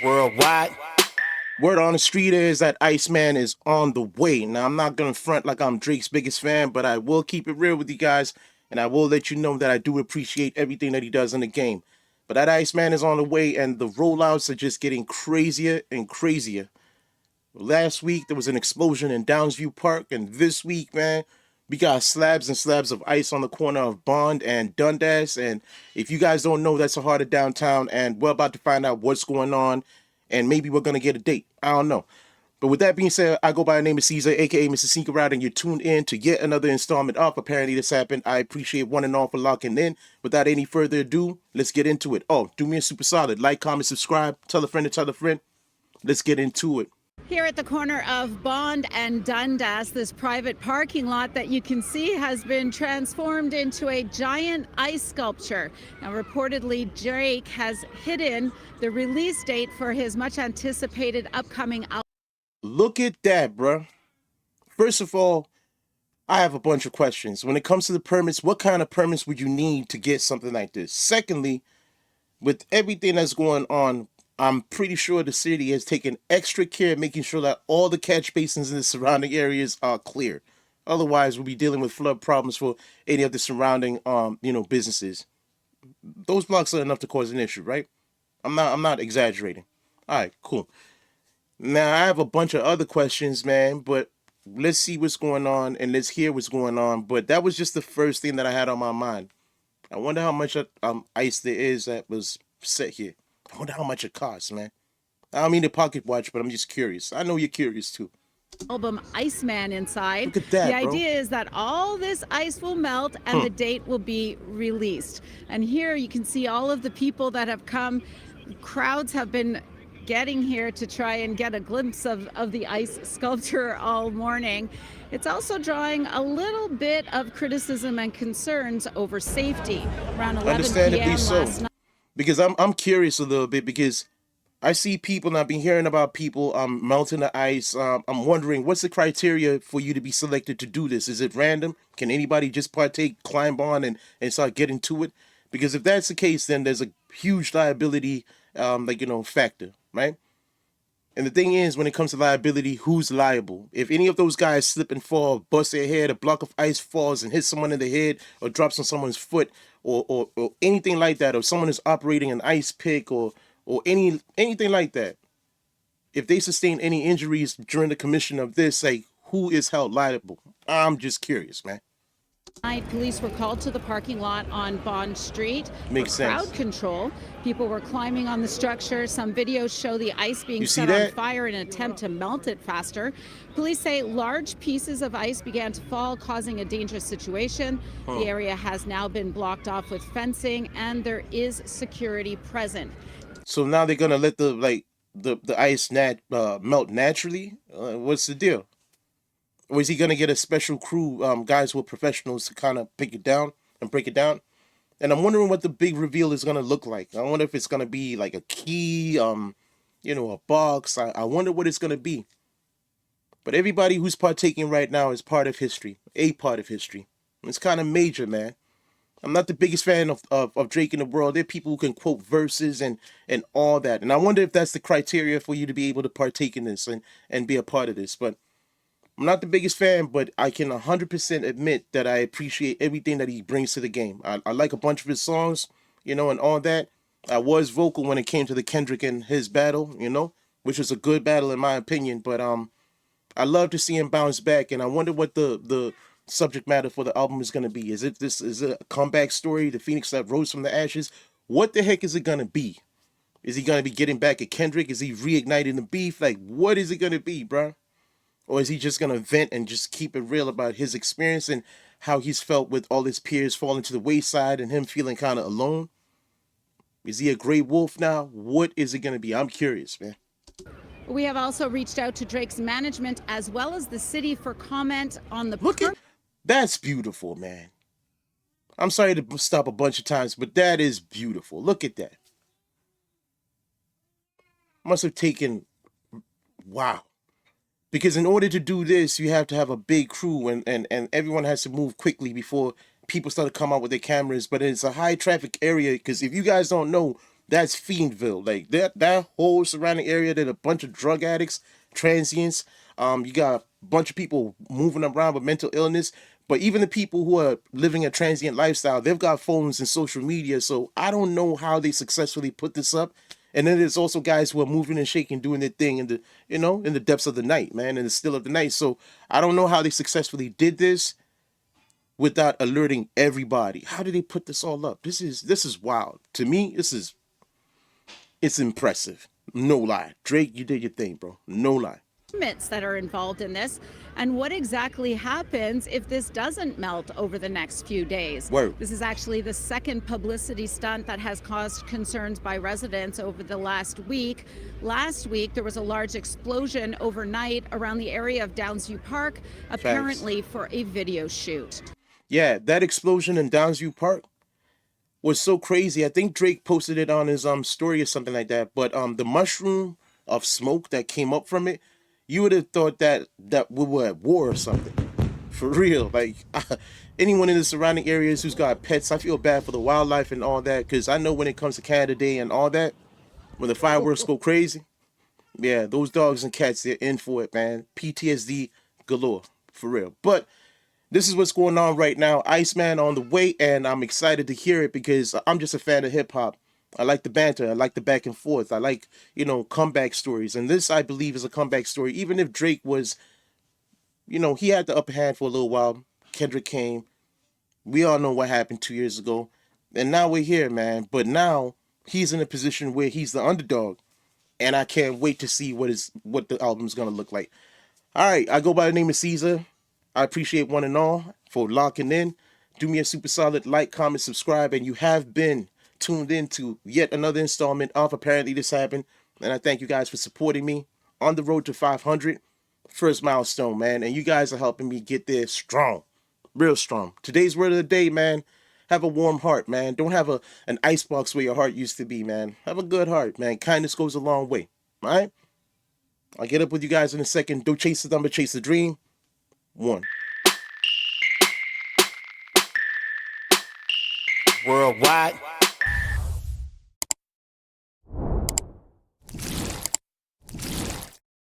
Worldwide. Word on the street is that Iceman is on the way. Now, I'm not going to front like I'm Drake's biggest fan, but I will keep it real with you guys, and I will let you know that I do appreciate everything that he does in the game. But that Iceman is on the way, and the rollouts are just getting crazier and crazier. Last week, there was an explosion in Downsview Park, and this week, man, we got slabs and slabs of ice on the corner of Bond and Dundas. And if you guys don't know, that's the heart of downtown, and we're about to find out what's going on, and maybe we're going to get a date. I don't know. But with that being said, I go by the name of Caesar, aka Mr. Sneaker Ride, and you're tuned in to yet another installment of Apparently This Happened. I appreciate one and all for locking in. Without any further ado, let's get into it. Oh, do me a super solid. Like, comment, subscribe, tell a friend to tell a friend. Let's get into it. Here at the corner of Bond and Dundas, this private parking lot that you can see has been transformed into a giant ice sculpture. Now, reportedly, Drake has hidden the release date for his much anticipated upcoming album. Look at that, bruh. First of all, I have a bunch of questions. When it comes to the permits, what kind of permits would you need to get something like this? Secondly, with everything that's going on, I'm pretty sure the city has taken extra care making sure that all the catch basins in the surrounding areas are clear. Otherwise, we'll be dealing with flood problems for any of the surrounding businesses. Those blocks are enough to cause an issue, right? I'm not exaggerating. All right, cool. Now, I have a bunch of other questions, man, but let's see what's going on and let's hear what's going on. But that was just the first thing that I had on my mind. I wonder how much ice there is that was set here. I wonder how much it costs, man. I don't mean to pocket watch, but I'm just curious. I know you're curious too. Album ICEMAN inside. Look at that, the bro. idea is that all this ice will melt and the date will be released. And here you can see all of the people that have come. Crowds have been getting here to try and get a glimpse of the ice sculpture all morning. It's also drawing a little bit of criticism and concerns over safety. Around 11 p.m. last night. Because I'm curious a little bit because I see people and I've been hearing about people melting the ice. I'm wondering what's the criteria for you to be selected to do this? Is it random? Can anybody just partake, climb on and start getting to it? Because if that's the case, then there's a huge liability factor, right? And the thing is, when it comes to liability, who's liable? If any of those guys slip and fall, bust their head, a block of ice falls and hits someone in the head or drops on someone's foot or anything like that, or someone is operating an ice pick or anything like that, if they sustain any injuries during the commission of this, like, who is held liable? I'm just curious, man. Police were called to the parking lot on Bond Street Makes for sense. crowd control. People were climbing on the structure. Some videos show the ice being set on fire in an attempt to melt it faster. Police say large pieces of ice began to fall, causing a dangerous situation. The area has now been blocked off with fencing, and there is security present. So now they're gonna let the ice melt naturally? What's the deal? Or is he gonna get a special crew, guys who are professionals, to kind of pick it down and break it down? And I'm wondering what the big reveal is gonna look like. I wonder if it's gonna be like a key, a box. I wonder what it's gonna be. But everybody who's partaking right now is part of history, a part of history. It's kind of major, man. I'm not the biggest fan of Drake in the world. There are people who can quote verses and all that. And I wonder if that's the criteria for you to be able to partake in this and be a part of this. But I'm not the biggest fan, but I can 100% admit that I appreciate everything that he brings to the game. I like a bunch of his songs, and all that. I was vocal when it came to the Kendrick and his battle, which was a good battle in my opinion. But I love to see him bounce back, and I wonder what the subject matter for the album is going to be. Is it a comeback story, the phoenix that rose from the ashes? What the heck is it going to be? Is he going to be getting back at Kendrick? Is he reigniting the beef? Like, what is it going to be, bro? Or is he just going to vent and just keep it real about his experience and how he's felt with all his peers falling to the wayside and him feeling kind of alone? Is he a gray wolf now? What is it going to be? I'm curious, man. We have also reached out to Drake's management as well as the city for comment on the... Look at... That's beautiful, man. I'm sorry to stop a bunch of times, but that is beautiful. Look at that. Must have taken... Wow. Because in order to do this, you have to have a big crew and everyone has to move quickly before people start to come out with their cameras. But it's a high traffic area because if you guys don't know, That's Fiendville. Like that whole surrounding area, there's a bunch of drug addicts, transients. You got a bunch of people moving around with mental illness. But even the people who are living a transient lifestyle, they've got phones and social media. So I don't know how they successfully put this up. And then there's also guys who are moving and shaking, doing their thing in the, in the depths of the night, man, in the still of the night. So I don't know how they successfully did this without alerting everybody. How did they put this all up? This is wild. To me, it's impressive. No lie. Drake, you did your thing, bro. No lie. That are involved in this, and what exactly happens if this doesn't melt over the next few days. Word. This is actually the second publicity stunt that has caused concerns by residents over the last week. Last week, there was a large explosion overnight around the area of Downsview Park, apparently for a video shoot. Yeah, that explosion in Downsview Park was so crazy. I think Drake posted it on his story or something like that. But the mushroom of smoke that came up from it, you would have thought that we were at war or something. For real. Like anyone in the surrounding areas who's got pets, I feel bad for the wildlife and all that, because I know when it comes to Canada Day and all that, when the fireworks go crazy, yeah, those dogs and cats, they're in for it, man. PTSD galore, for real. But this is what's going on right now. Iceman on the way, and I'm excited to hear it because I'm just a fan of hip hop. I like the banter. I like the back and forth. I like, comeback stories. And this, I believe, is a comeback story. Even if Drake was, he had the upper hand for a little while. Kendrick came. We all know what happened 2 years ago. And now we're here, man. But now he's in a position where he's the underdog. And I can't wait to see what the album's going to look like. All right, I go by the name of Caesar. I appreciate one and all for locking in. Do me a super solid like, comment, subscribe, and you have been tuned in to yet another installment of Apparently This Happened. And I thank you guys for supporting me on the road to 500. First milestone, man. And you guys are helping me get there strong. Real strong. Today's word of the day, man. Have a warm heart, man. Don't have an icebox where your heart used to be, man. Have a good heart, man. Kindness goes a long way. All right? I'll get up with you guys in a second. Don't chase the number, chase the dream. One. Worldwide.